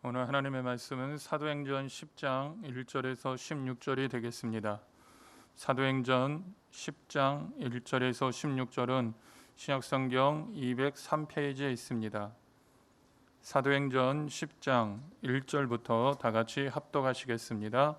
오늘 하나님의 말씀은 사도행전 10장 1절에서 16절이 되겠습니다. 사도행전 10장 1절에서 16절은 신약성경 203페이지에 있습니다. 사도행전 10장 1절부터 다 같이 합독하시겠습니다.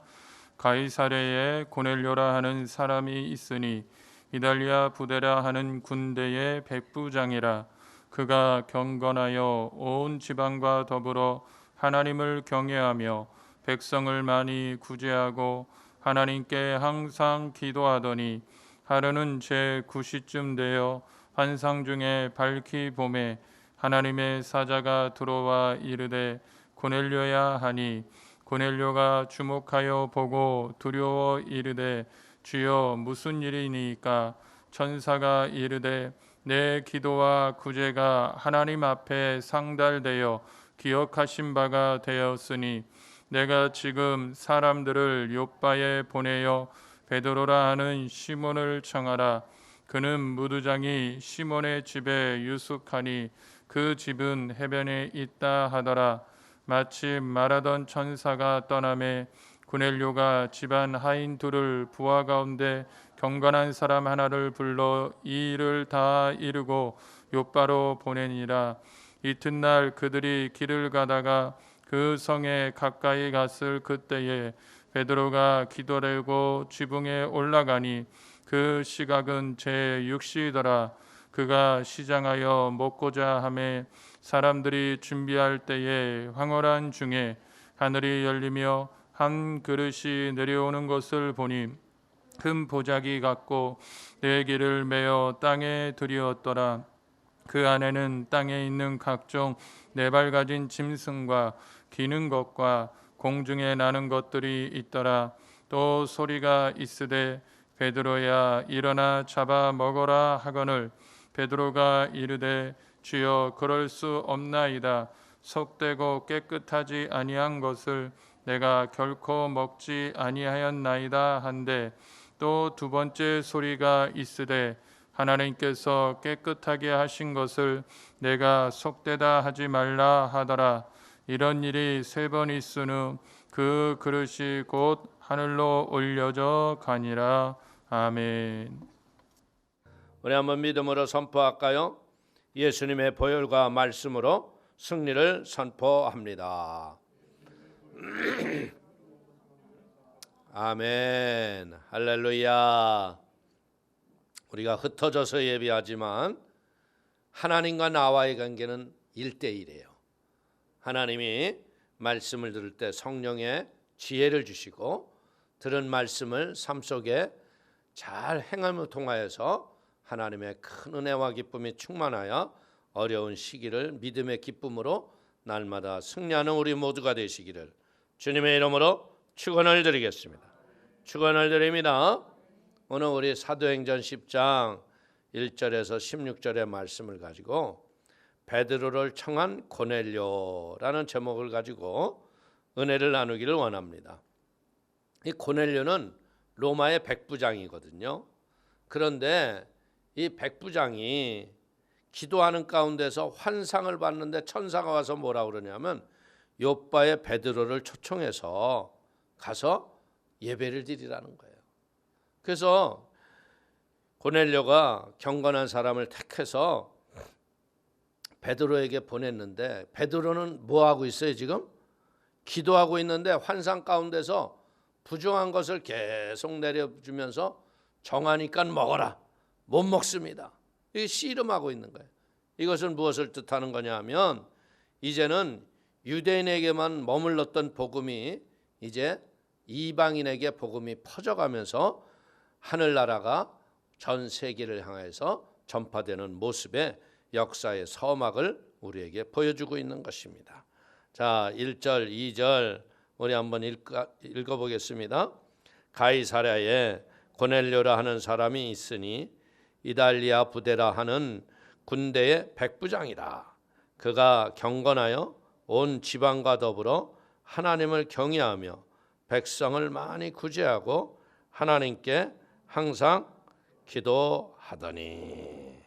가이사랴에 고넬료라 하는 사람이 있으니 이달리아 부데라 하는 군대의 백부장이라. 그가 경건하여 온 지방과 더불어 하나님을 경외하며 백성을 많이 구제하고 하나님께 항상 기도하더니, 하루는 제9시쯤 되어 환상 중에 밝히 봄에 하나님의 사자가 들어와 이르되 고넬료야 하니, 고넬료가 주목하여 보고 두려워 이르되 주여 무슨 일이니까? 천사가 이르되 내 기도와 구제가 하나님 앞에 상달되어 기억하신 바가 되었으니 내가 지금 사람들을 욥바에 보내어 베드로라 하는 시몬을 청하라. 그는 무두장이 시몬의 집에 유숙하니 그 집은 해변에 있다 하더라. 마침 말하던 천사가 떠나매 고넬료가 집안 하인 둘을 부하 가운데 경건한 사람 하나를 불러 이 일을 다 이루고 욥바로 보내니라. 이튿날 그들이 길을 가다가 그 성에 가까이 갔을 그때에 베드로가 기도하려고 지붕에 올라가니 그 시각은 제6시더라. 그가 시장하여 먹고자 하매 사람들이 준비할 때에 황홀한 중에 하늘이 열리며 한 그릇이 내려오는 것을 보니 큰 보자기 같고 네 개를 메어 땅에 들이었더라. 그 안에는 땅에 있는 각종 네 발 가진 짐승과 기는 것과 공중에 나는 것들이 있더라. 또 소리가 있으되 베드로야 일어나 잡아 먹어라 하거늘 베드로가 이르되 주여 그럴 수 없나이다. 속되고 깨끗하지 아니한 것을 내가 결코 먹지 아니하였나이다 한데, 또 두 번째 소리가 있으되 하나님께서 깨끗하게 하신 것을 내가 속되다 하지 말라 하더라. 이런 일이 3번 있은 후 그 그릇이 곧 하늘로 올려져 가니라. 아멘. 우리 한번 믿음으로 선포할까요? 예수님의 보혈과 말씀으로 승리를 선포합니다. 아멘. 할렐루야. 우리가 흩어져서 예배하지만 하나님과 나와의 관계는 1대1이에요. 하나님이 말씀을 들을 때 성령의 지혜를 주시고 들은 말씀을 삶 속에 잘 행함을 통하여서 하나님의 큰 은혜와 기쁨이 충만하여 어려운 시기를 믿음의 기쁨으로 날마다 승리하는 우리 모두가 되시기를 주님의 이름으로 축원을 드리겠습니다. 축원을 드립니다. 오늘 우리 사도행전 10장 1절에서 16절의 말씀을 가지고 베드로를 청한 고넬료라는 제목을 가지고 은혜를 나누기를 원합니다. 이 고넬료는 로마의 백부장이거든요. 그런데 이 백부장이 기도하는 가운데서 환상을 봤는데 천사가 와서 뭐라 그러냐면 욥바의 베드로를 초청해서 가서 예배를 드리라는 거예요. 그래서 고넬료가 경건한 사람을 택해서 베드로에게 보냈는데 베드로는 뭐 하고 있어요? 지금 기도하고 있는데 환상 가운데서 부정한 것을 계속 내려주면서 정하니까 먹어라. 못 먹습니다. 이게 씨름하고 있는 거예요. 이것은 무엇을 뜻하는 거냐 하면 이제는 유대인에게만 머물렀던 복음이 이제 이방인에게 복음이 퍼져가면서 하늘나라가 전 세계를 향해서 전파되는 모습의 역사의 서막을 우리에게 보여주고 있는 것입니다. 자, 1절, 2절 우리 한번 읽어보겠습니다. 가이사랴에 고넬료라 하는 사람이 있으니 이달리아 부데라 하는 군대의 백부장이라. 그가 경건하여 온 지방과 더불어 하나님을 경외하며 백성을 많이 구제하고 하나님께 항상 기도하더니.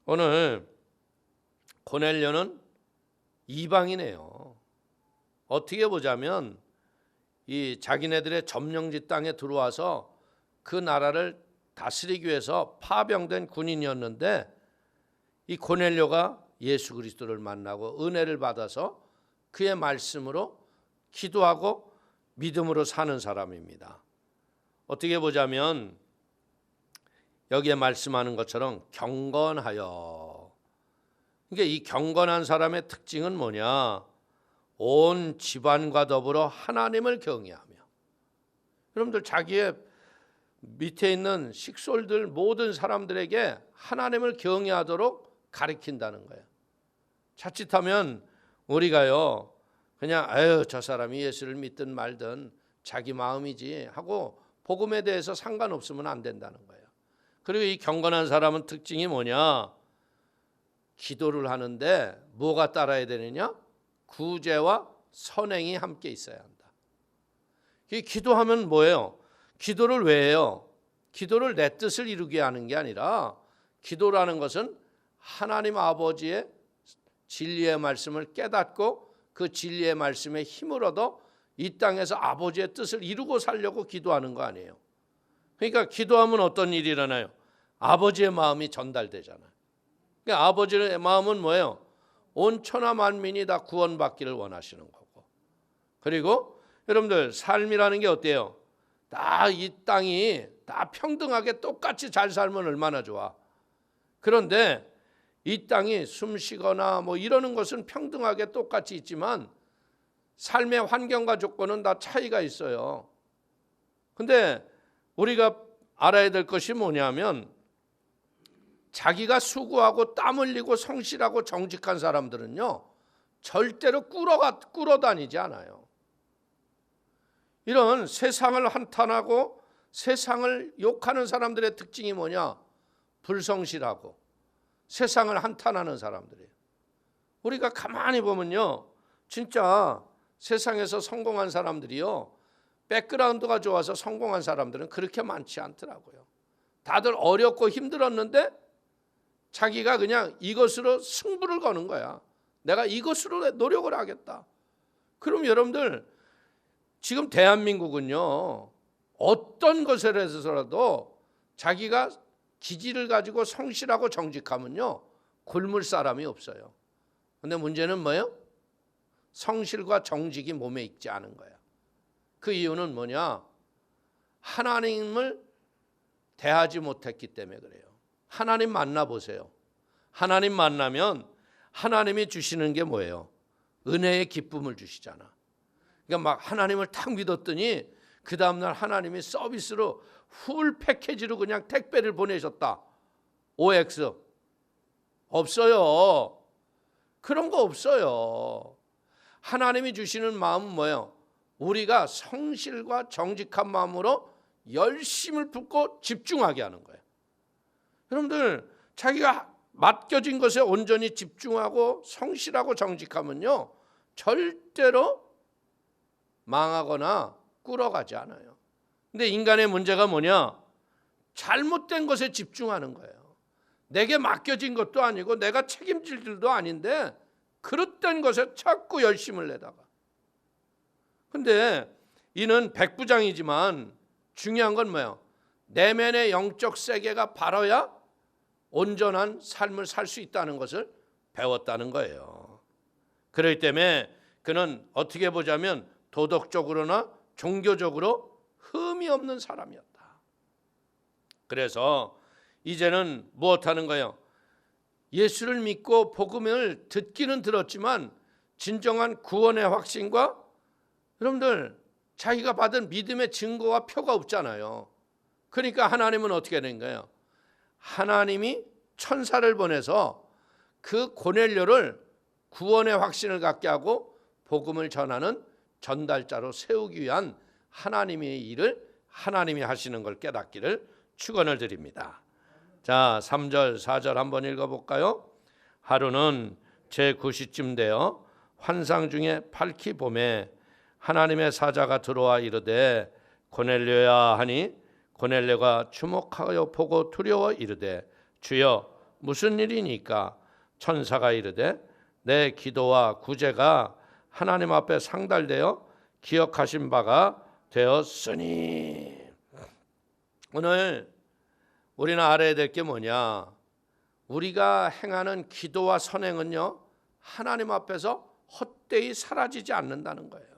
오늘 고넬료는 이방이네요. 어떻게 보자면 이 자기네들의 점령지 땅에 들어와서 그 나라를 다스리기 위해서 파병된 군인이었는데, 이 고넬료가 예수 그리스도를 만나고 은혜를 받아서 그의 말씀으로 기도하고 믿음으로 사는 사람입니다. 어떻게 보자면 여기에 말씀하는 것처럼 경건하여, 그러니까 이 경건한 사람의 특징은 뭐냐? 온 집안과 더불어 하나님을 경외하며. 여러분들 자기의 밑에 있는 식솔들 모든 사람들에게 하나님을 경외하도록 가르친다는 거예요. 자칫하면 우리가요 그냥 저 사람이 예수를 믿든 말든 자기 마음이지 하고 복음에 대해서 상관없으면 안 된다는 거예요. 그리고 이 경건한 사람은 특징이 뭐냐? 기도를 하는데 뭐가 따라야 되느냐? 구제와 선행이 함께 있어야 한다. 이 기도하면 뭐예요? 기도를 왜 해요? 기도를 내 뜻을 이루게 하는 게 아니라, 기도라는 것은 하나님 아버지의 진리의 말씀을 깨닫고 그 진리의 말씀에 힘을 얻어 이 땅에서 아버지의 뜻을 이루고 살려고 기도하는 거 아니에요. 그러니까 기도하면 어떤 일이 일어나요? 아버지의 마음이 전달되잖아요. 그러니까 아버지의 마음은 뭐예요? 온 천하 만민이 다 구원받기를 원하시는 거고, 그리고 여러분들 삶이라는 게 어때요? 다 이 땅이 다 평등하게 똑같이 잘 살면 얼마나 좋아. 그런데 이 땅이 숨쉬거나 뭐 이러는 것은 평등하게 똑같이 있지만 삶의 환경과 조건은 다 차이가 있어요. 근데 우리가 알아야 될 것이 뭐냐면, 자기가 수고하고 땀 흘리고 성실하고 정직한 사람들은요 절대로 꿇어다니지 않아요. 이런 세상을 한탄하고 세상을 욕하는 사람들의 특징이 뭐냐? 불성실하고 세상을 한탄하는 사람들이에요. 우리가 가만히 보면요 진짜 세상에서 성공한 사람들이요 백그라운드가 좋아서 성공한 사람들은 그렇게 많지 않더라고요. 다들 어렵고 힘들었는데 자기가 그냥 이것으로 승부를 거는 거야. 내가 이것으로 노력을 하겠다. 그럼 여러분들 지금 대한민국은요 어떤 것에 대해서라도 자기가 기질을 가지고 성실하고 정직하면요 굶을 사람이 없어요. 근데 문제는 뭐예요? 성실과 정직이 몸에 있지 않은 거야. 그 이유는 뭐냐? 하나님을 대하지 못했기 때문에 그래요. 하나님 만나보세요. 하나님 만나면 하나님이 주시는 게 뭐예요? 은혜의 기쁨을 주시잖아. 그러니까 막 하나님을 탁 믿었더니 그 다음날 하나님이 서비스로 풀 패키지로 그냥 택배를 보내셨다. OX. 없어요. 그런 거 없어요. 하나님이 주시는 마음은 뭐예요? 우리가 성실과 정직한 마음으로 열심을 붓고 집중하게 하는 거예요. 여러분들 자기가 맡겨진 것에 온전히 집중하고 성실하고 정직하면요 절대로 망하거나 꿇어가지 않아요. 근데 인간의 문제가 뭐냐? 잘못된 것에 집중하는 거예요. 내게 맡겨진 것도 아니고 내가 책임질 일도 아닌데 그릇된 것에 자꾸 열심을 내다가. 근데 이는 백부장이지만 중요한 건 뭐예요? 내면의 영적 세계가 바로야 온전한 삶을 살 수 있다는 것을 배웠다는 거예요. 그렇기 때문에 그는 어떻게 보자면 도덕적으로나 종교적으로 흠이 없는 사람이었다. 그래서 이제는 무엇하는 거예요? 예수를 믿고 복음을 듣기는 들었지만 진정한 구원의 확신과 여러분들 자기가 받은 믿음의 증거와 표가 없잖아요. 그러니까 하나님은 어떻게 된 거예요? 하나님이 천사를 보내서 그 고넬료를 구원의 확신을 갖게 하고 복음을 전하는 전달자로 세우기 위한 하나님의 일을 하나님이 하시는 걸 깨닫기를 축원을 드립니다. 자, 3절 4절 한번 읽어볼까요? 하루는 제9시쯤 되어 환상 중에 밝히 봄에 하나님의 사자가 들어와 이르되 고넬료야 하니 고넬료가 주목하여 보고 두려워 이르되 주여 무슨 일이니까? 천사가 이르되 내 기도와 구제가 하나님 앞에 상달되어 기억하신 바가 되었으니. 오늘 우리는 알아야 될 게 뭐냐? 우리가 행하는 기도와 선행은요, 하나님 앞에서 헛되이 사라지지 않는다는 거예요.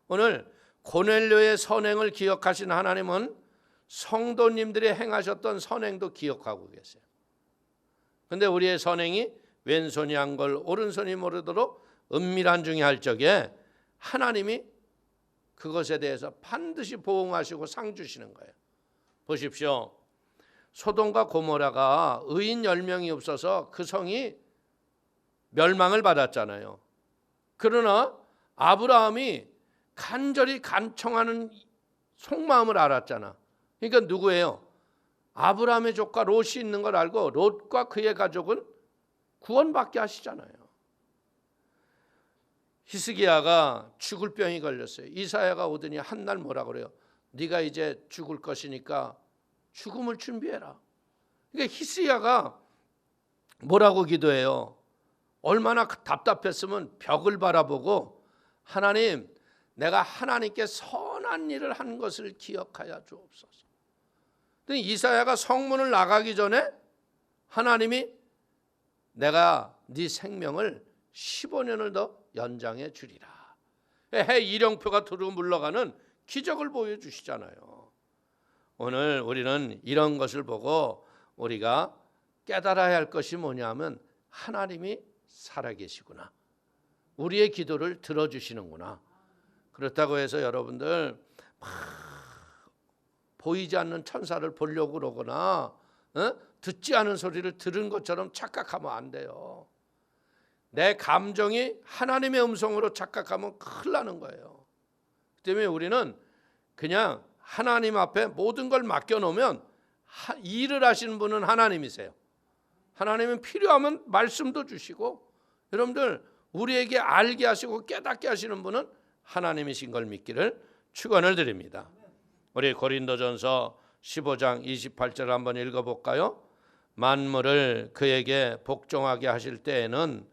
오늘 고넬료의 선행을 기억하신 하나님은 성도님들이 행하셨던 선행도 기억하고 계세요. 그런데 우리의 선행이 왼손이 한 걸 오른손이 모르도록 은밀한 중에 할 적에 하나님이 그것에 대해서 반드시 보응하시고 상 주시는 거예요. 보십시오. 소돔과 고모라가 의인 10명이 없어서 그 성이 멸망을 받았잖아요. 그러나 아브라함이 간절히 간청하는 속마음을 알았잖아. 그러니까 누구예요? 아브라함의 조카 롯이 있는 걸 알고 롯과 그의 가족은 구원받게 하시잖아요. 히스기야가 죽을 병이 걸렸어요. 이사야가 오더니 한날 뭐라 그래요? 네가 이제 죽을 것이니까 죽음을 준비해라. 그러니까 히스기야가 뭐라고 기도해요? 얼마나 답답했으면 벽을 바라보고 하나님, 내가 하나님께 선한 일을 한 것을 기억하여 주옵소서. 근데 이사야가 성문을 나가기 전에 하나님이 내가 네 생명을 15년을 더 연장해 주리라. 해 일령표가 두루 물러가는 기적을 보여주시잖아요. 오늘 우리는 이런 것을 보고 우리가 깨달아야 할 것이 뭐냐면 하나님이 살아계시구나. 우리의 기도를 들어주시는구나. 그렇다고 해서 여러분들 보이지 않는 천사를 보려고 그러거나 듣지 않은 소리를 들은 것처럼 착각하면 안 돼요. 내 감정이 하나님의 음성으로 착각하면 큰일 나는 거예요. 그 때문에 우리는 그냥 하나님 앞에 모든 걸 맡겨놓으면 일을 하시는 분은 하나님이세요. 하나님은 필요하면 말씀도 주시고, 여러분들 우리에게 알게 하시고 깨닫게 하시는 분은 하나님이신 걸 믿기를 축원을 드립니다. 우리 고린도전서 15장 28절 한번 읽어볼까요? 만물을 그에게 복종하게 하실 때에는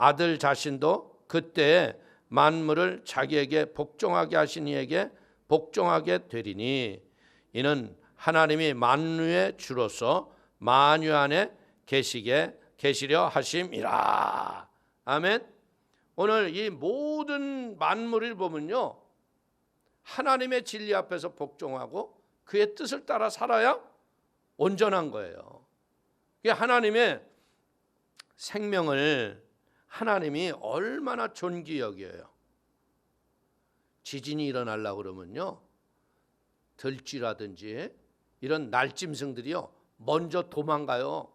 아들 자신도 그때에 만물을 자기에게 복종하게 하신 이에게 복종하게 되리니 이는 하나님이 만유의 주로서 만유 안에 계시려 하심이라. 아멘. 오늘 이 모든 만물을 보면요, 하나님의 진리 앞에서 복종하고 그의 뜻을 따라 살아야 온전한 거예요. 하나님의 생명을 하나님이 얼마나 존귀히 여겨요. 지진이 일어나려고 그러면요, 들쥐라든지 이런 날짐승들이요 먼저 도망가요.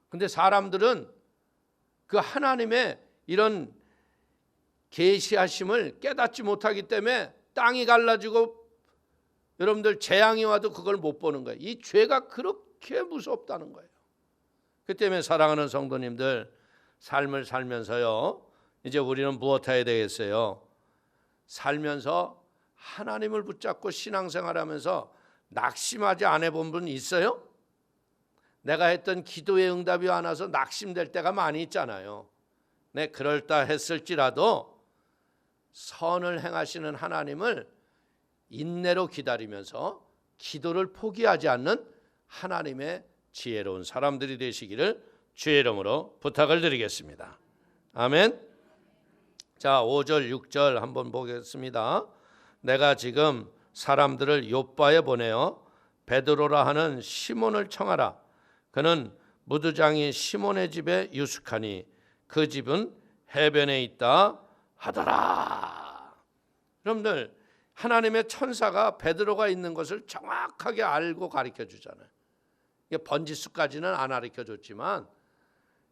근데 사람들은 그 하나님의 이런 계시하심을 깨닫지 못하기 때문에 땅이 갈라지고 여러분들 재앙이 와도 그걸 못 보는 거예요. 이 죄가 그렇게 무섭다는 거예요. 그 때문에 사랑하는 성도님들, 삶을 살면서요, 이제 우리는 무엇 해야 되겠어요? 살면서 하나님을 붙잡고 신앙생활하면서 낙심하지 않아 본 분 있어요? 내가 했던 기도의 응답이 안 와서 낙심될 때가 많이 있잖아요. 네, 그럴다 했을지라도 선을 행하시는 하나님을 인내로 기다리면서 기도를 포기하지 않는 하나님의 지혜로운 사람들이 되시기를 주의 이름으로 부탁을 드리겠습니다. 아멘. 자, 5절 6절 한번 보겠습니다. 내가 지금 사람들을 요바에 보내어 베드로라 하는 시몬을 청하라. 그는 무두장이 시몬의 집에 유숙하니 그 집은 해변에 있다 하더라. 여러분들, 하나님의 천사가 베드로가 있는 것을 정확하게 알고 가르쳐 주잖아요. 번지수까지는 안 가르쳐 줬지만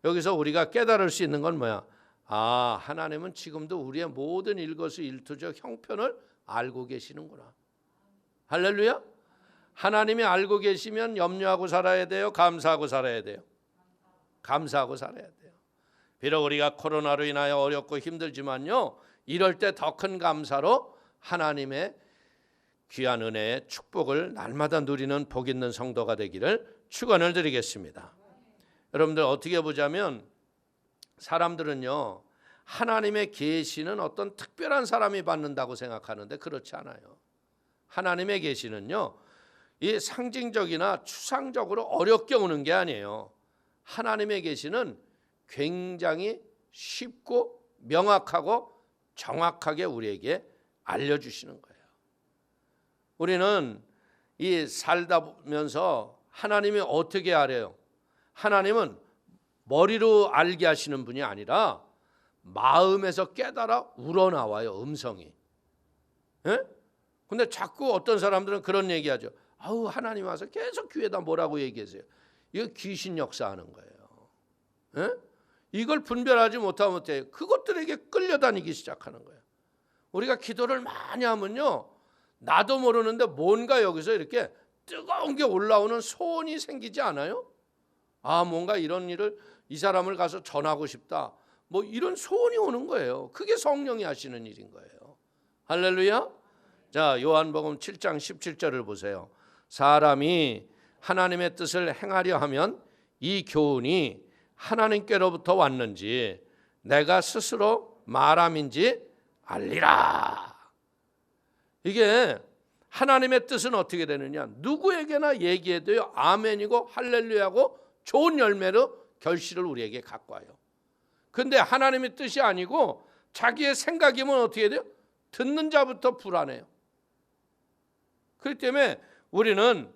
여기서 우리가 깨달을 수 있는 건 뭐야? 아, 하나님은 지금도 우리의 모든 일거수일투족 형편을 알고 계시는구나. 할렐루야. 하나님이 알고 계시면 염려하고 살아야 돼요? 감사하고 살아야 돼요? 감사하고 살아야 돼요. 비록 우리가 코로나로 인하여 어렵고 힘들지만요, 이럴 때 더 큰 감사로 하나님의 귀한 은혜의 축복을 날마다 누리는 복 있는 성도가 되기를 축원을 드리겠습니다. 여러분들 어떻게 보자면 사람들은요, 하나님의 계시는 어떤 특별한 사람이 받는다고 생각하는데 그렇지 않아요. 하나님의 계시는요, 이 상징적이나 추상적으로 어렵게 오는 게 아니에요. 하나님의 계시는 굉장히 쉽고 명확하고 정확하게 우리에게 알려주시는 거예요. 우리는 이 살다 보면서 하나님이 어떻게 알아요? 하나님은 머리로 알게 하시는 분이 아니라 마음에서 깨달아 우러나와요, 음성이. 예? 근데 자꾸 어떤 사람들은 그런 얘기하죠. 아우, 하나님 와서 계속 귀에다 뭐라고 얘기하세요. 이거 귀신 역사하는 거예요. 예? 이걸 분별하지 못하면 어때요? 그것들에게 끌려다니기 시작하는 거예요. 우리가 기도를 많이 하면요, 나도 모르는데 뭔가 여기서 이렇게 뜨거운 게 올라오는 소원이 생기지 않아요? 아, 뭔가 이런 일을, 이 사람을 가서 전하고 싶다, 뭐 이런 소원이 오는 거예요. 그게 성령이 하시는 일인 거예요. 할렐루야. 자, 요한복음 7장 17절을 보세요. 사람이 하나님의 뜻을 행하려 하면 이 교훈이 하나님께로부터 왔는지 내가 스스로 말함인지 알리라. 이게 하나님의 뜻은 어떻게 되느냐, 누구에게나 얘기해도요 아멘이고 할렐루야고 좋은 열매로 결실을 우리에게 갖고 와요. 근데 하나님의 뜻이 아니고 자기의 생각이면 어떻게 돼요? 듣는 자부터 불안해요. 그렇기 때문에 우리는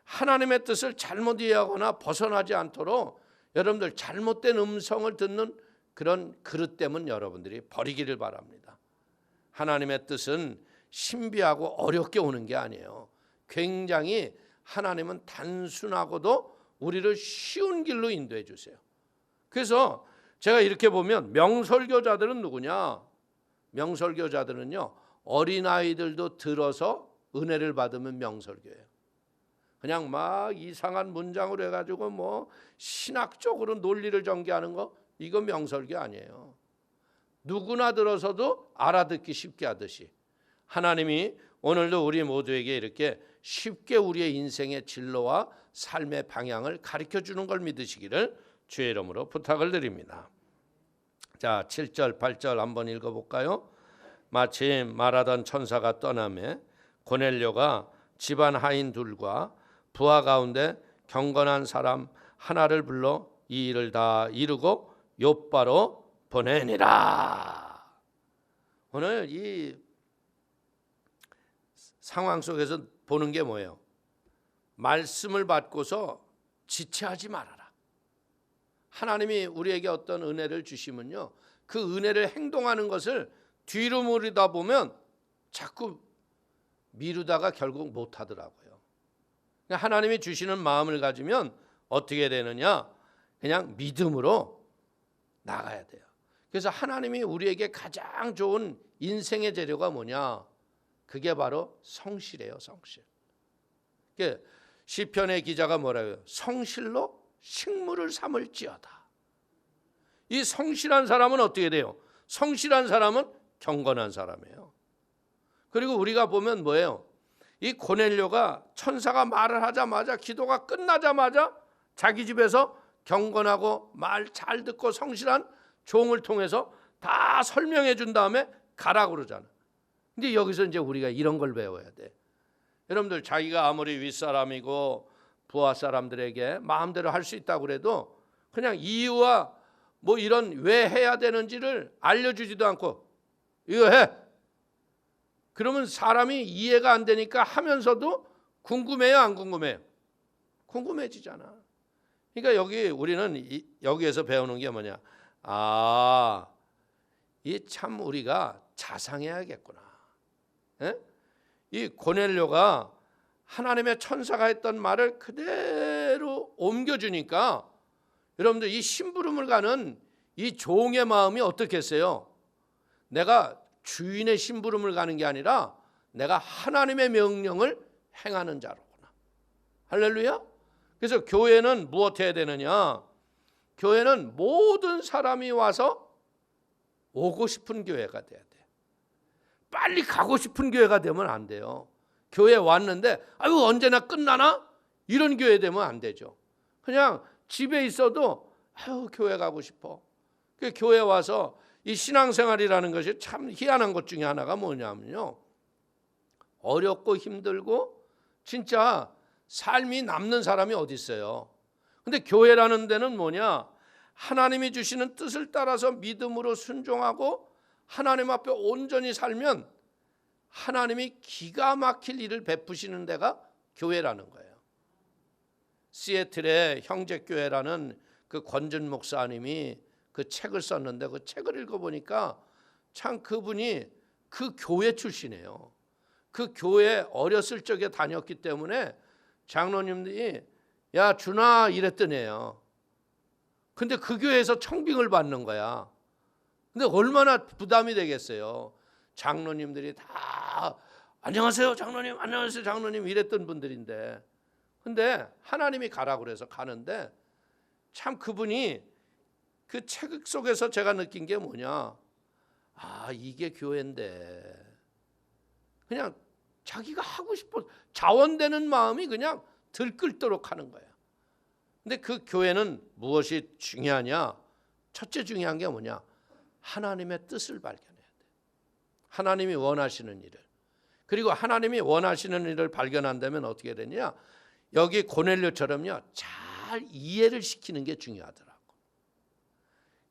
하나님의 뜻을 잘못 이해하거나 벗어나지 않도록 여러분들 잘못된 음성을 듣는 그런 그릇됨은 여러분들이 버리기를 바랍니다. 하나님의 뜻은 신비하고 어렵게 오는 게 아니에요. 굉장히 하나님은 단순하고도 우리를 쉬운 길로 인도해 주세요. 그래서 제가 이렇게 보면 명설교자들은 누구냐? 명설교자들은요, 어린아이들도 들어서 은혜를 받으면 명설교예요. 그냥 막 이상한 문장으로 해가지고 뭐 신학적으로 논리를 전개하는 거, 이거 명설교 아니에요. 누구나 들어서도 알아듣기 쉽게 하듯이 하나님이 오늘도 우리 모두에게 이렇게 쉽게 우리의 인생의 진로와 삶의 방향을 가르쳐주는 걸 믿으시기를 주의 이름으로 부탁을 드립니다. 자, 7절 8절 한번 읽어볼까요? 마침 말하던 천사가 떠나매 고넬료가 집안 하인 둘과 부하 가운데 경건한 사람 하나를 불러 이 일을 다 이루고 욥바로 보내니라. 오늘 이 상황 속에서 보는 게 뭐예요? 말씀을 받고서 지체하지 말아라. 하나님이 우리에게 어떤 은혜를 주시면요, 그 은혜를 행동하는 것을 뒤로 미루다 보면 자꾸 미루다가 결국 못하더라고요. 하나님이 주시는 마음을 가지면 어떻게 되느냐? 그냥 믿음으로 나가야 돼요. 그래서 하나님이 우리에게 가장 좋은 인생의 재료가 뭐냐? 그게 바로 성실이에요. 성실. 시편의 기자가 뭐라고요? 성실로 식물을 삼을지어다. 이 성실한 사람은 어떻게 돼요? 성실한 사람은 경건한 사람이에요. 그리고 우리가 보면 뭐예요? 이 고넬료가 천사가 말을 하자마자, 기도가 끝나자마자 자기 집에서 경건하고 말 잘 듣고 성실한 종을 통해서 다 설명해 준 다음에 가라고 그러잖아. 근데 여기서 이제 우리가 이런 걸 배워야 돼. 여러분들, 자기가 아무리 윗사람이고 부하 사람들에게 마음대로 할 수 있다고 그래도 그냥 이유와 뭐 이런 왜 해야 되는지를 알려주지도 않고 이거 해. 그러면 사람이 이해가 안 되니까 하면서도 궁금해요, 안 궁금해요? 궁금해지잖아. 그러니까 여기 우리는 여기에서 배우는 게 뭐냐? 아, 이 참 우리가 자상해야겠구나. 예? 이 고넬료가 하나님의 천사가 했던 말을 그대로 옮겨주니까 여러분들, 이 심부름을 가는 이 종의 마음이 어떻겠어요? 내가 주인의 심부름을 가는 게 아니라 내가 하나님의 명령을 행하는 자로구나. 할렐루야. 그래서 교회는 무엇 해야 되느냐? 교회는 모든 사람이 와서 오고 싶은 교회가 돼야 돼. 빨리 가고 싶은 교회가 되면 안 돼요. 교회 왔는데 아유 언제나 끝나나? 이런 교회 되면 안 되죠. 그냥 집에 있어도 아유 교회 가고 싶어. 그 교회 와서 이 신앙생활이라는 것이 참 희한한 것 중에 하나가 뭐냐면요, 어렵고 힘들고 진짜 삶이 남는 사람이 어디 있어요. 근데 교회라는 데는 뭐냐, 하나님이 주시는 뜻을 따라서 믿음으로 순종하고 하나님 앞에 온전히 살면 하나님이 기가 막힐 일을 베푸시는 데가 교회라는 거예요. 시애틀의 형제교회라는 그 권준 목사님이 그 책을 썼는데, 그 책을 읽어보니까 참 그분이 그 교회 출신이에요. 그 교회 어렸을 적에 다녔기 때문에 장로님들이 야 준아 이랬더니요. 근데 그 교회에서 청빙을 받는 거야. 근데 얼마나 부담이 되겠어요. 장로님들이 다 안녕하세요 장로님, 안녕하세요 장로님 이랬던 분들인데, 근데 하나님이 가라고 그래서 가는데 참 그분이 그 책 속에서 제가 느낀 게 뭐냐, 아 이게 교회인데 그냥 자기가 하고 싶어 자원되는 마음이 그냥 들끓도록 하는 거예요. 근데 그 교회는 무엇이 중요하냐, 첫째 중요한 게 뭐냐, 하나님의 뜻을 발견해야 돼. 하나님이 원하시는 일을. 그리고 하나님이 원하시는 일을 발견한다면 어떻게 되냐, 여기 고넬료처럼요 잘 이해를 시키는 게 중요하더라고.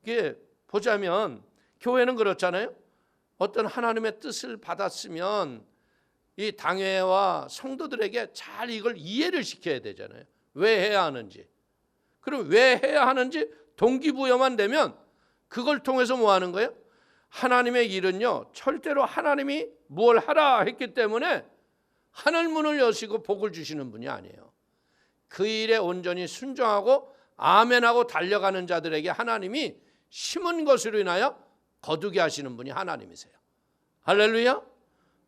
이게 보자면 교회는 그렇잖아요. 어떤 하나님의 뜻을 받았으면 이 당회와 성도들에게 잘 이걸 이해를 시켜야 되잖아요. 왜 해야 하는지. 그럼 왜 해야 하는지 동기부여만 되면 그걸 통해서 뭐 하는 거예요? 하나님의 일은요 절대로 하나님이 뭘 하라 했기 때문에 하늘문을 여시고 복을 주시는 분이 아니에요. 그 일에 온전히 순종하고 아멘하고 달려가는 자들에게 하나님이 심은 것으로 인하여 거두게 하시는 분이 하나님이세요. 할렐루야.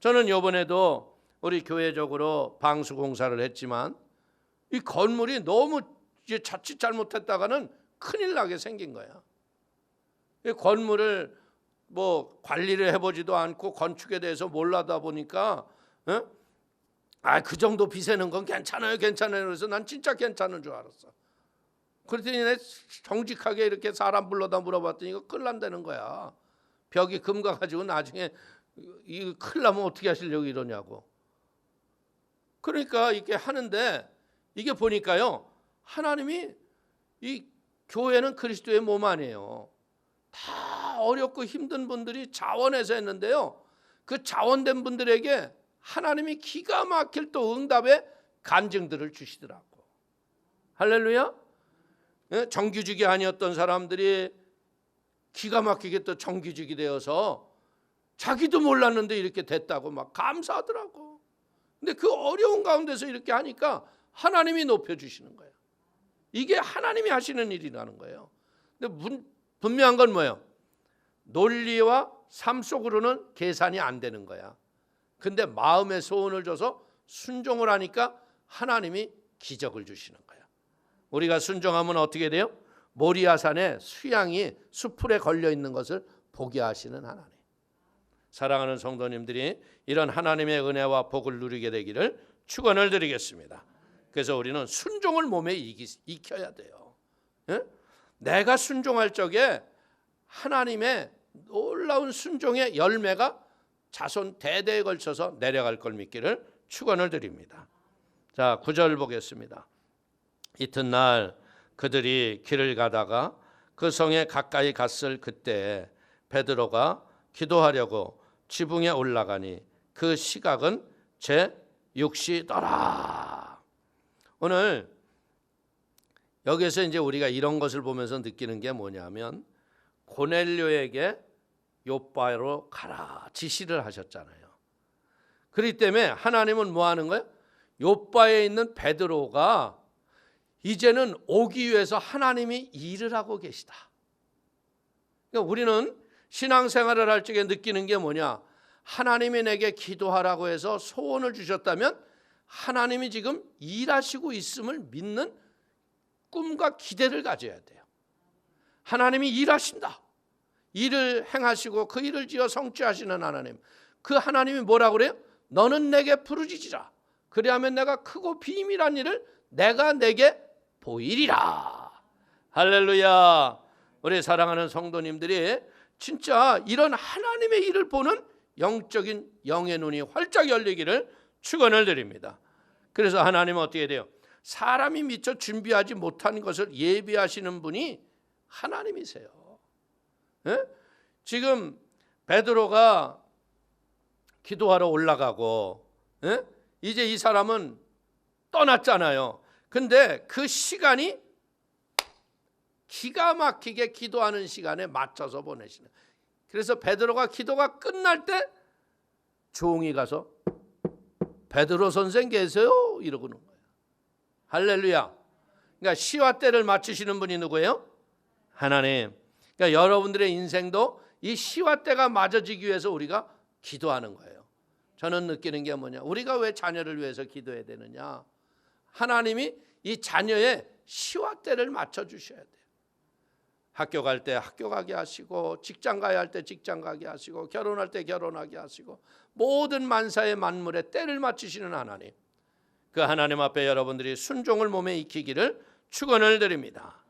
저는 이번에도 우리 교회적으로 방수공사를 했지만 이 건물이 너무 자칫 잘못했다가는 큰일 나게 생긴 거야. 이 건물을 뭐 관리를 해보지도 않고 건축에 대해서 몰라다 보니까 그 정도 비세는 건 괜찮아요 괜찮아요 그래서 난 진짜 괜찮은 줄 알았어. 그랬더니 내 정직하게 이렇게 사람 불러다 물어봤더니 이거 큰일 난다는 거야. 벽이 금 가가지고 나중에 이거 큰일 나면 어떻게 하시려고 이러냐고. 그러니까 이렇게 하는데 이게 보니까요 하나님이 이 교회는 그리스도의 몸 아니에요. 다 어렵고 힘든 분들이 자원해서 했는데요, 그 자원된 분들에게 하나님이 기가 막힐 또 응답의 간증들을 주시더라고. 할렐루야. 정규직이 아니었던 사람들이 기가 막히게 또 정규직이 되어서 자기도 몰랐는데 이렇게 됐다고 막 감사하더라고. 근데 그 어려운 가운데서 이렇게 하니까 하나님이 높여주시는 거예요. 이게 하나님이 하시는 일이라는 거예요. 근데 분명한 건 뭐예요? 논리와 삶 속으로는 계산이 안 되는 거야. 근데 마음의 소원을 줘서 순종을 하니까 하나님이 기적을 주시는 거야. 우리가 순종하면 어떻게 돼요? 모리아산에 수양이 수풀에 걸려 있는 것을 보게 하시는 하나님. 사랑하는 성도님들이 이런 하나님의 은혜와 복을 누리게 되기를 축원을 드리겠습니다. 그래서 우리는 순종을 몸에 익혀야 돼요. 내가 순종할 적에 하나님의 놀라운 순종의 열매가 자손 대대에 걸쳐서 내려갈 걸 믿기를 축원을 드립니다. 자, 9절 보겠습니다. 이튿날 그들이 길을 가다가 그 성에 가까이 갔을 그때 베드로가 기도하려고 지붕에 올라가니 그 시각은 제6시더라. 오늘 여기서 이제 우리가 이런 것을 보면서 느끼는 게 뭐냐면 고넬료에게 요바로 가라 지시를 하셨잖아요. 그렇기 때문에 하나님은 뭐 하는 거예요? 요바에 있는 베드로가 이제는 오기 위해서 하나님이 일을 하고 계시다. 그러니까 우리는 신앙생활을 할 적에 느끼는 게 뭐냐? 하나님이 내게 기도하라고 해서 소원을 주셨다면 하나님이 지금 일하시고 있음을 믿는 꿈과 기대를 가져야 돼요. 하나님이 일하신다. 일을 행하시고 그 일을 지어 성취하시는 하나님. 그 하나님이 뭐라고 그래요? 너는 내게 부르짖으라. 그리하면 내가 크고 비밀한 일을 내가 내게 보이리라. 할렐루야. 우리 사랑하는 성도님들이 진짜 이런 하나님의 일을 보는 영적인 영의 눈이 활짝 열리기를 축원을 드립니다. 그래서 하나님은 어떻게 돼요? 사람이 미처 준비하지 못한 것을 예비하시는 분이 하나님이세요. 예? 지금 베드로가 기도하러 올라가고, 예? 이제 이 사람은 떠났잖아요. 근데 그 시간이 기가 막히게 기도하는 시간에 맞춰서 보내시는. 그래서 베드로가 기도가 끝날 때 종이 가서 베드로 선생 계세요? 이러고는 거예요. 할렐루야. 그러니까 시와 때를 맞추시는 분이 누구예요? 하나님. 그러니까 여러분들의 인생도 이 시와 때가 맞아지기 위해서 우리가 기도하는 거예요. 저는 느끼는 게 뭐냐? 우리가 왜 자녀를 위해서 기도해야 되느냐? 하나님이 이 자녀의 시와 때를 맞춰주셔야 돼요. 학교 갈 때 학교 가게 하시고, 직장 가야 할 때 직장 가게 하시고, 결혼할 때 결혼하게 하시고, 모든 만사의 만물에 때를 맞추시는 하나님. 그 하나님 앞에 여러분들이 순종을 몸에 익히기를 축원을 드립니다.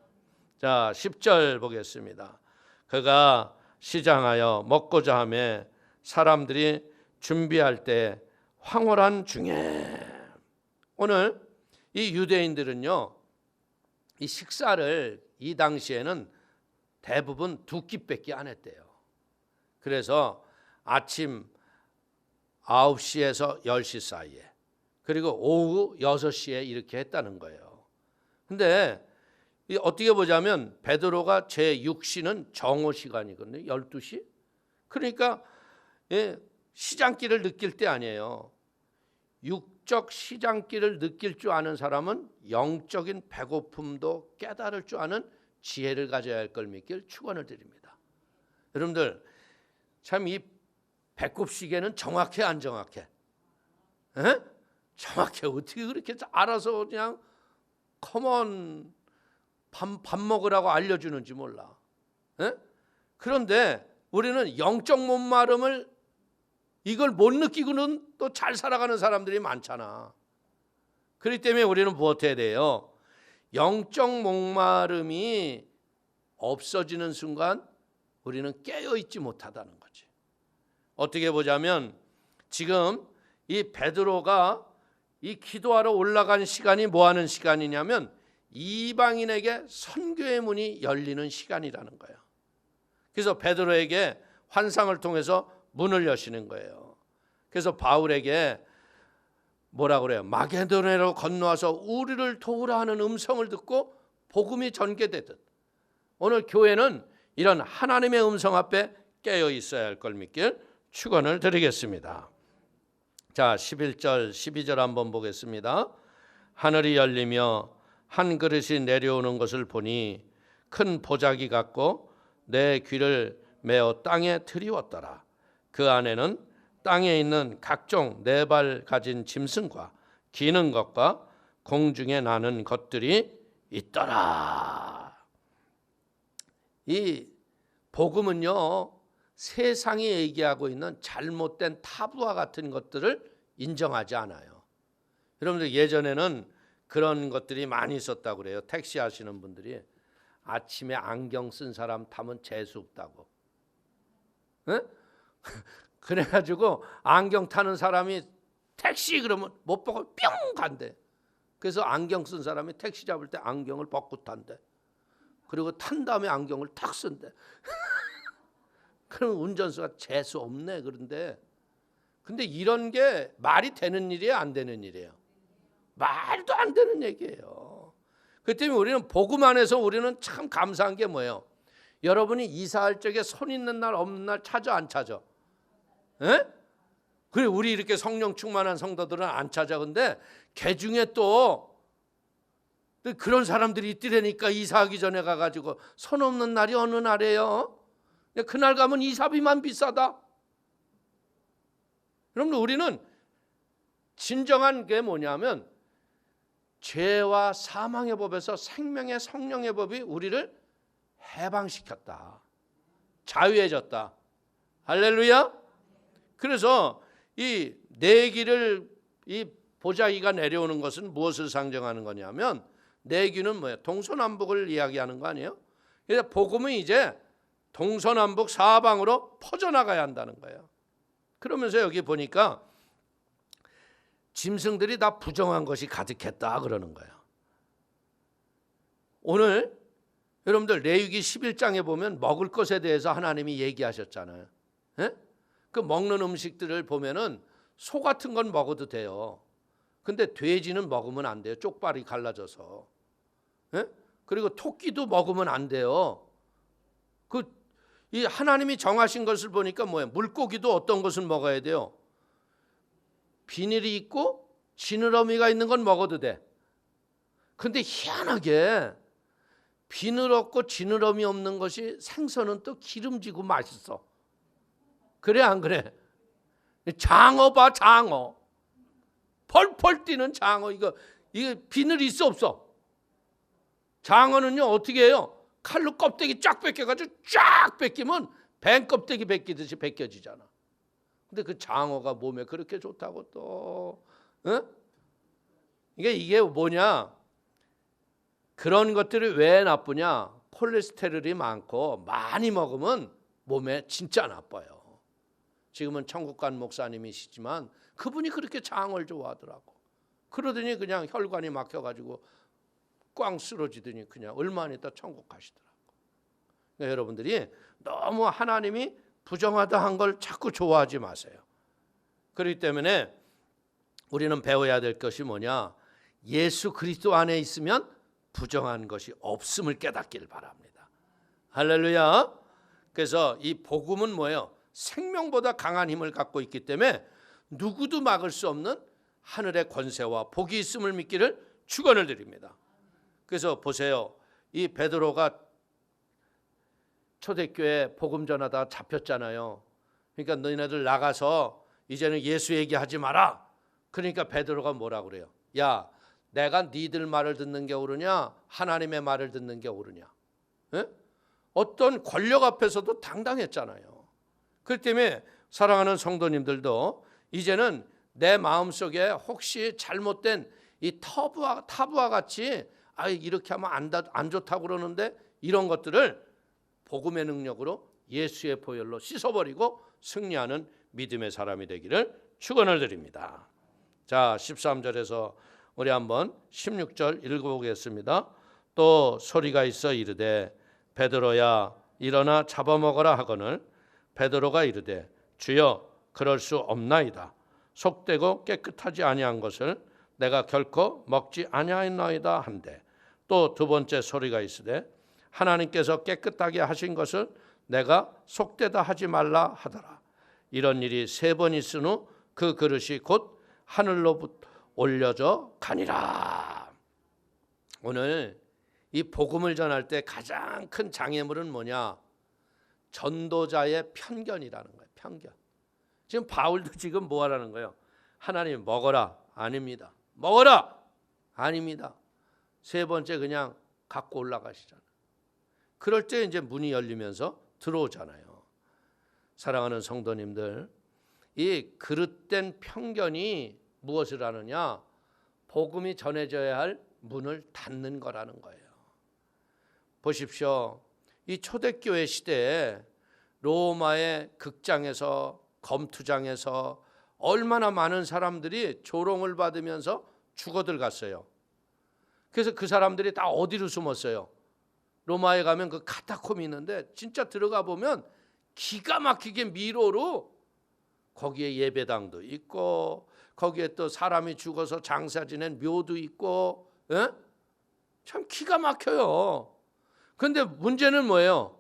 자, 10절 보겠습니다. 그가 시장하여 먹고자 하며 사람들이 준비할 때 황홀한 중에. 오늘 이 유대인들은요, 이 식사를 이 당시에는 대부분 두 끼밖에 안 했대요. 그래서 아침 9시에서 10시 사이에, 그리고 오후 6시에 이렇게 했다는 거예요. 근데 어떻게 보자면 베드로가 제6시는 정오 시간이거든요. 12시. 그러니까 시장길을 느낄 때 아니에요. 육적 시장길을 느낄 줄 아는 사람은 영적인 배고픔도 깨달을 줄 아는 지혜를 가져야 할 걸 믿길 축원을 드립니다. 여러분들 참 이 배꼽 시계는 정확해 안 정확해? 에? 정확해. 어떻게 그렇게 알아서 그냥 컴온 밥 먹으라고 알려주는지 몰라. 에? 그런데 우리는 영적 목마름을 이걸 못 느끼고는 또 잘 살아가는 사람들이 많잖아. 그렇기 때문에 우리는 무엇해야 돼요? 영적 목마름이 없어지는 순간 우리는 깨어있지 못하다는 거지. 어떻게 보자면 지금 이 베드로가 이 기도하러 올라간 시간이 뭐 하는 시간이냐면 이방인에게 선교의 문이 열리는 시간이라는 거예요. 그래서 베드로에게 환상을 통해서 문을 여시는 거예요. 그래서 바울에게 뭐라고 그래요? 마게도냐로 건너와서 우리를 도우라 하는 음성을 듣고 복음이 전개되듯 오늘 교회는 이런 하나님의 음성 앞에 깨어 있어야 할 걸 믿길 축원을 드리겠습니다. 자, 11절 12절 한번 보겠습니다. 하늘이 열리며 한 그릇이 내려오는 것을 보니 큰 보자기 같고 내 귀를 메어 땅에 들이웠더라. 그 안에는 땅에 있는 각종 네 발 가진 짐승과 기는 것과 공중에 나는 것들이 있더라. 이 복음은요, 세상이 얘기하고 있는 잘못된 타부와 같은 것들을 인정하지 않아요. 여러분들 예전에는 그런 것들이 많이 있었다고 그래요. 택시 하시는 분들이 아침에 안경 쓴 사람 타면 재수 없다고. 에? 그래가지고 안경 타는 사람이 택시 그러면 못 보고 뿅 간대. 그래서 안경 쓴 사람이 택시 잡을 때 안경을 벗고 탄대. 그리고 탄 다음에 안경을 탁 쓴대. 그럼 운전수가 재수 없네. 그런데 근데 이런 게 말이 되는 일이에요, 안 되는 일이에요? 말도 안 되는 얘기예요. 그 때문에 우리는 복음 안에서 우리는 참 감사한 게 뭐예요? 여러분이 이사할 적에 손 있는 날 없는 날 찾아 안 찾아? 에? 그래, 우리 이렇게 성령 충만한 성도들은 안 찾아. 근데 개 중에 또 그런 사람들이 있더라니까. 이사하기 전에 가가지고 손 없는 날이 어느 날이에요? 그날 가면 이사비만 비싸다. 여러분, 우리는 진정한 게 뭐냐면 죄와 사망의 법에서 생명의 성령의 법이 우리를 해방시켰다. 자유해졌다. 할렐루야. 그래서 이 내기를 이 보자기가 내려오는 것은 무엇을 상징하는 거냐면 내기는 뭐예요? 동서남북을 이야기하는 거 아니에요? 그래서 복음은 이제 동서남북 사방으로 퍼져나가야 한다는 거예요. 그러면서 여기 보니까 짐승들이 다 부정한 것이 가득했다 그러는 거예요. 오늘 여러분들 레위기 11장에 보면 먹을 것에 대해서 하나님이 얘기하셨잖아요. 예? 그 먹는 음식들을 보면은 소 같은 건 먹어도 돼요. 근데 돼지는 먹으면 안 돼요. 쪽발이 갈라져서. 예? 그리고 토끼도 먹으면 안 돼요. 이 하나님이 정하신 것을 보니까 뭐예요? 물고기도 어떤 것을 먹어야 돼요? 비늘이 있고 지느러미가 있는 건 먹어도 돼. 근데 희한하게 비늘 없고 지느러미 없는 것이 생선은 또 기름지고 맛있어. 그래 안 그래? 장어 봐, 장어. 펄펄 뛰는 장어. 이거 비늘이 있어 없어? 장어는요 어떻게 해요? 칼로 껍데기 쫙 벗겨가지고 쫙 벗기면 뱀 껍데기 벗기듯이 벗겨지잖아. 근데 그 장어가 몸에 그렇게 좋다고 또, 어? 이게 뭐냐? 그런 것들이 왜 나쁘냐? 콜레스테롤이 많고 많이 먹으면 몸에 진짜 나빠요. 지금은 천국 간 목사님이시지만 그분이 그렇게 장어를 좋아하더라고. 그러더니 그냥 혈관이 막혀가지고 꽝 쓰러지더니 그냥 얼마 안 있다 천국 가시더라고. 그러니까 여러분들이 너무 하나님이 부정하다 한 걸 자꾸 좋아하지 마세요. 그렇기 때문에 우리는 배워야 될 것이 뭐냐? 예수 그리스도 안에 있으면 부정한 것이 없음을 깨닫기를 바랍니다. 할렐루야. 그래서 이 복음은 뭐예요? 생명보다 강한 힘을 갖고 있기 때문에 누구도 막을 수 없는 하늘의 권세와 복이 있음을 믿기를 축원을 드립니다. 그래서 보세요. 이 베드로가 초대교회 복음 전하다가 잡혔잖아요. 그러니까 너희네들 나가서 이제는 예수 얘기하지 마라. 그러니까 베드로가 뭐라 그래요? 야, 내가 니들 말을 듣는 게 옳으냐? 하나님의 말을 듣는 게 옳으냐? 에? 어떤 권력 앞에서도 당당했잖아요. 그렇기 때문에 사랑하는 성도님들도 이제는 내 마음속에 혹시 잘못된 이 타부와 같이 이렇게 하면 안 좋다고 그러는데 이런 것들을 복음의 능력으로 예수의 보혈로 씻어버리고 승리하는 믿음의 사람이 되기를 축원을 드립니다. 자, 13절에서 우리 한번 16절 읽어보겠습니다. 또 소리가 있어 이르되 베드로야 일어나 잡아먹어라 하거늘 베드로가 이르되 주여 그럴 수 없나이다. 속되고 깨끗하지 아니한 것을 내가 결코 먹지 아니하였나이다 한데 또 두 번째 소리가 있으되 하나님께서 깨끗하게 하신 것을 내가 속되다 하지 말라 하더라. 이런 일이 세 번 있은 후 그 그릇이 곧 하늘로부터 올려져 가니라. 오늘 이 복음을 전할 때 가장 큰 장애물은 뭐냐? 전도자의 편견이라는 거예요. 편견. 지금 바울도 지금 뭐 하라는 거예요? 하나님 먹어라. 아닙니다. 먹어라. 아닙니다. 세 번째 그냥 갖고 올라가시잖아요. 그럴 때 이제 문이 열리면서 들어오잖아요. 사랑하는 성도님들, 이 그릇된 편견이 무엇을 하느냐? 복음이 전해져야 할 문을 닫는 거라는 거예요. 보십시오. 이 초대교회 시대에 로마의 극장에서 검투장에서 얼마나 많은 사람들이 조롱을 받으면서 죽어들갔어요. 그래서 그 사람들이 다 어디로 숨었어요? 로마에 가면 그 카타콤이 있는데 진짜 들어가 보면 기가 막히게 미로로 거기에 예배당도 있고 거기에 또 사람이 죽어서 장사 지낸 묘도 있고 참 기가 막혀요. 그런데 문제는 뭐예요?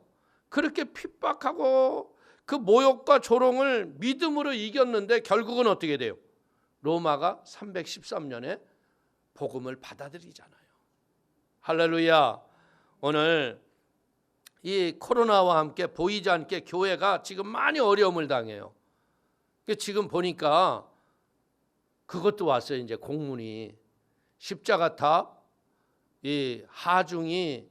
그렇게 핍박하고 그 모욕과 조롱을 믿음으로 이겼는데 결국은 어떻게 돼요? 로마가 313년에 복음을 받아들이잖아요. 할렐루야. 오늘 이 코로나와 함께 보이지 않게 교회가 지금 많이 어려움을 당해요. 지금 보니까 그것도 왔어요. 이제 공문이 십자가 탑 이 하중이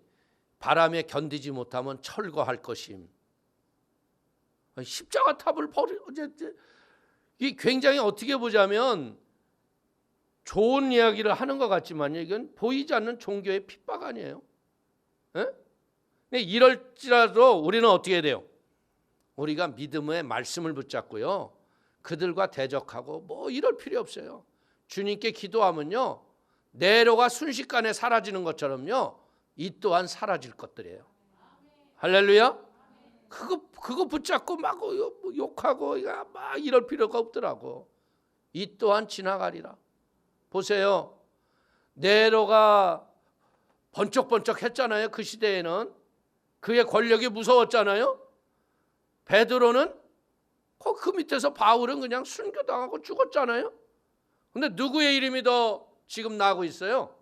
바람에 견디지 못하면 철거할 것임. 십자가 탑을 이 굉장히 어떻게 보자면 좋은 이야기를 하는 것 같지만 이건 보이지 않는 종교의 핍박 아니에요? 에? 이럴지라도 우리는 어떻게 해야 돼요? 우리가 믿음의 말씀을 붙잡고요, 그들과 대적하고 뭐 이럴 필요 없어요. 주님께 기도하면요, 네로가 순식간에 사라지는 것처럼요, 이 또한 사라질 것들이에요. 할렐루야. 그거 붙잡고 막 욕하고 막 이럴 필요가 없더라고. 이 또한 지나가리라. 보세요, 네로가 번쩍번쩍 했잖아요. 그 시대에는 그의 권력이 무서웠잖아요. 베드로는 그 밑에서 바울은 그냥 순교당하고 죽었잖아요. 근데 누구의 이름이 더 지금 나고 있어요?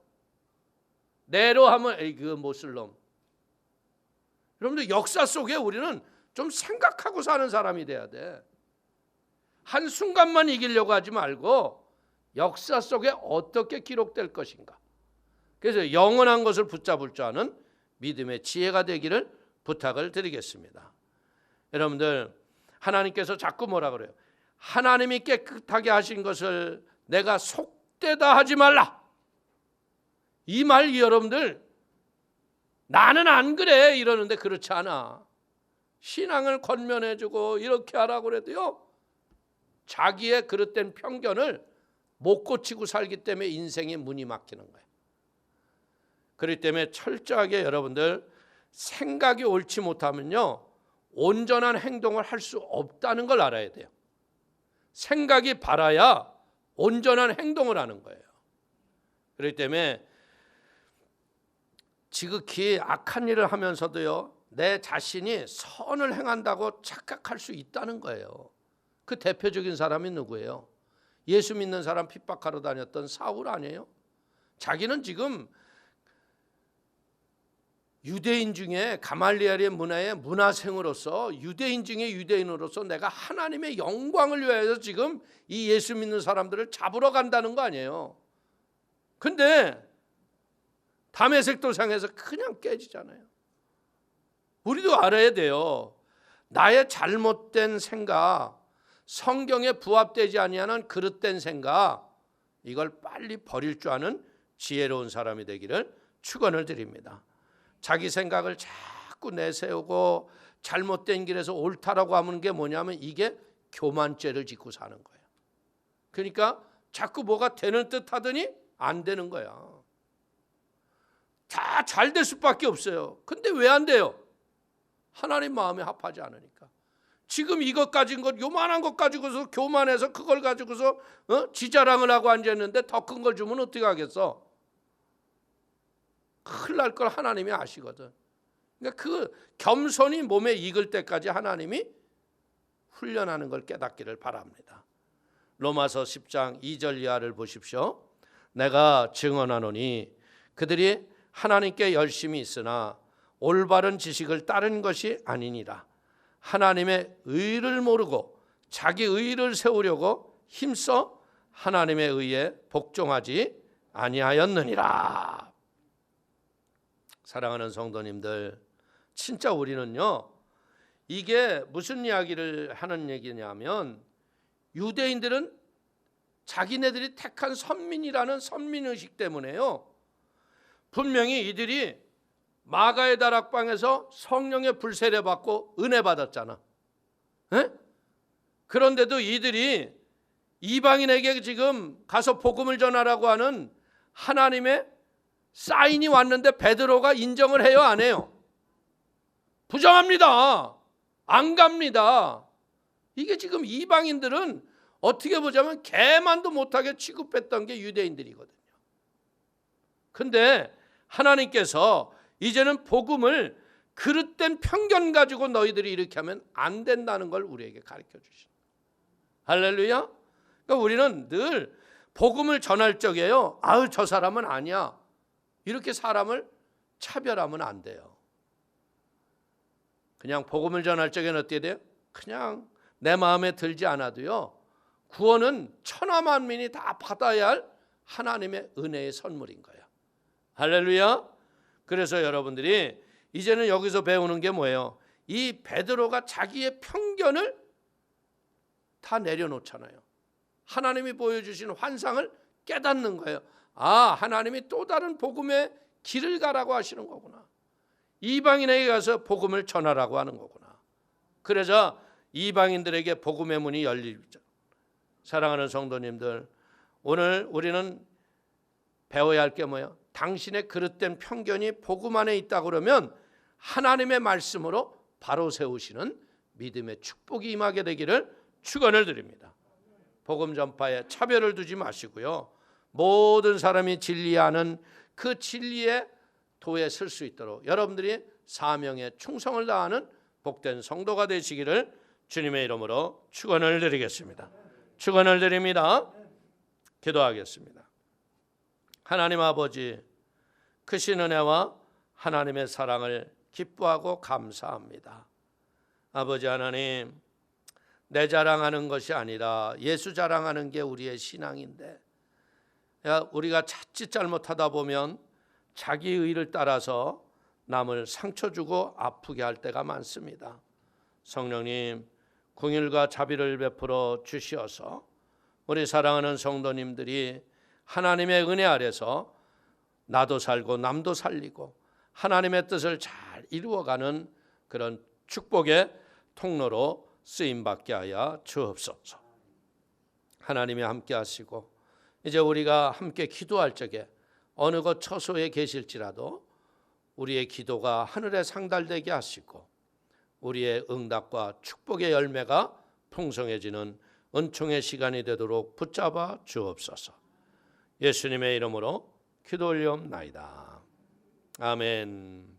네로 하면 에이 그 모슬롬. 여러분들, 역사 속에 우리는 좀 생각하고 사는 사람이 돼야 돼. 한순간만 이기려고 하지 말고 역사 속에 어떻게 기록될 것인가. 그래서 영원한 것을 붙잡을 줄 아는 믿음의 지혜가 되기를 부탁을 드리겠습니다. 여러분들, 하나님께서 자꾸 뭐라 그래요? 하나님이 깨끗하게 하신 것을 내가 속되다 하지 말라. 이 말 여러분들, 나는 안 그래 이러는데 그렇지 않아. 신앙을 권면해주고 이렇게 하라고 그래도요, 자기의 그릇된 편견을 못 고치고 살기 때문에 인생의 문이 막히는 거예요. 그렇기 때문에 철저하게 여러분들, 생각이 옳지 못하면요, 온전한 행동을 할 수 없다는 걸 알아야 돼요. 생각이 바라야 온전한 행동을 하는 거예요. 그렇기 때문에 지극히 악한 일을 하면서도요, 내 자신이 선을 행한다고 착각할 수 있다는 거예요. 그 대표적인 사람이 누구예요? 예수 믿는 사람 핍박하러 다녔던 사울 아니에요? 자기는 지금 유대인 중에 가말리엘의 문화의 문화생으로서, 유대인 중에 유대인으로서 내가 하나님의 영광을 위하여 지금 이 예수 믿는 사람들을 잡으러 간다는 거 아니에요. 근데 다메섹 도상에서 그냥 깨지잖아요. 우리도 알아야 돼요. 나의 잘못된 생각, 성경에 부합되지 아니하는 그릇된 생각, 이걸 빨리 버릴 줄 아는 지혜로운 사람이 되기를 축원을 드립니다. 자기 생각을 자꾸 내세우고 잘못된 길에서 옳다라고 하는 게 뭐냐면 이게 교만죄를 짓고 사는 거예요. 그러니까 자꾸 뭐가 되는 듯 하더니 안 되는 거야. 다 잘 될 수밖에 없어요. 근데 왜 안 돼요? 하나님 마음에 합하지 않으니까. 지금 이것 가진 것, 요만한 것 가지고서 교만해서 그걸 가지고서 지자랑을 하고 앉았는데 더 큰 걸 주면 어떻게 하겠어? 큰일 날 걸 하나님이 아시거든. 그러니까 그 겸손이 몸에 익을 때까지 하나님이 훈련하는 걸 깨닫기를 바랍니다. 로마서 10장 2절 이하를 보십시오. 내가 증언하노니 그들이 하나님께 열심히 있으나 올바른 지식을 따른 것이 아니니라. 하나님의 의를 모르고 자기 의를 세우려고 힘써 하나님의 의에 복종하지 아니하였느니라. 사랑하는 성도님들, 진짜 우리는요, 이게 무슨 이야기를 하는 얘기냐면, 유대인들은 자기네들이 택한 선민이라는 선민의식 때문에요, 분명히 이들이 마가의 다락방에서 성령의 불세례 받고 은혜 받았잖아. 에? 그런데도 이들이 이방인에게 지금 가서 복음을 전하라고 하는 하나님의 사인이 왔는데 베드로가 인정을 해요, 안 해요? 부정합니다. 안 갑니다. 이게 지금 이방인들은 어떻게 보자면 개만도 못하게 취급했던 게 유대인들이거든요. 근데 하나님께서 이제는 복음을 그릇된 편견 가지고 너희들이 이렇게 하면 안 된다는 걸 우리에게 가르쳐 주신. 할렐루야. 그러니까 우리는 늘 복음을 전할 적에요, 아유 저 사람은 아니야, 이렇게 사람을 차별하면 안 돼요. 그냥 복음을 전할 적에는 어떻게 돼요? 그냥 내 마음에 들지 않아도요, 구원은 천하만민이 다 받아야 할 하나님의 은혜의 선물인 거예요. 할렐루야. 그래서 여러분들이 이제는 여기서 배우는 게 뭐예요? 이 베드로가 자기의 편견을 다 내려놓잖아요. 하나님이 보여주신 환상을 깨닫는 거예요. 아, 하나님이 또 다른 복음의 길을 가라고 하시는 거구나. 이방인에게 가서 복음을 전하라고 하는 거구나. 그래서 이방인들에게 복음의 문이 열리죠. 사랑하는 성도님들, 오늘 우리는 배워야 할 게 뭐예요? 당신의 그릇된 편견이 복음 안에 있다 그러면 하나님의 말씀으로 바로 세우시는 믿음의 축복이 임하게 되기를 축원을 드립니다. 복음 전파에 차별을 두지 마시고요. 모든 사람이 진리하는 그 진리의 도에 설 수 있도록 여러분들이 사명에 충성을 다하는 복된 성도가 되시기를 주님의 이름으로 축원을 드리겠습니다. 축원을 드립니다. 기도하겠습니다. 하나님 아버지, 크신 은혜와 하나님의 사랑을 기뻐하고 감사합니다. 아버지 하나님, 내 자랑하는 것이 아니라 예수 자랑하는 게 우리의 신앙인데, 우리가 자칫 잘못하다 보면 자기 의를 따라서 남을 상처 주고 아프게 할 때가 많습니다. 성령님, 긍휼과 자비를 베풀어 주시어서 우리 사랑하는 성도님들이 하나님의 은혜 아래서 나도 살고 남도 살리고 하나님의 뜻을 잘 이루어가는 그런 축복의 통로로 쓰임받게 하여 주옵소서. 하나님이 함께 하시고 이제 우리가 함께 기도할 적에 어느 곳 처소에 계실지라도 우리의 기도가 하늘에 상달되게 하시고 우리의 응답과 축복의 열매가 풍성해지는 은총의 시간이 되도록 붙잡아 주옵소서. 예수님의 이름으로 기도 올리옵나이다. 아멘.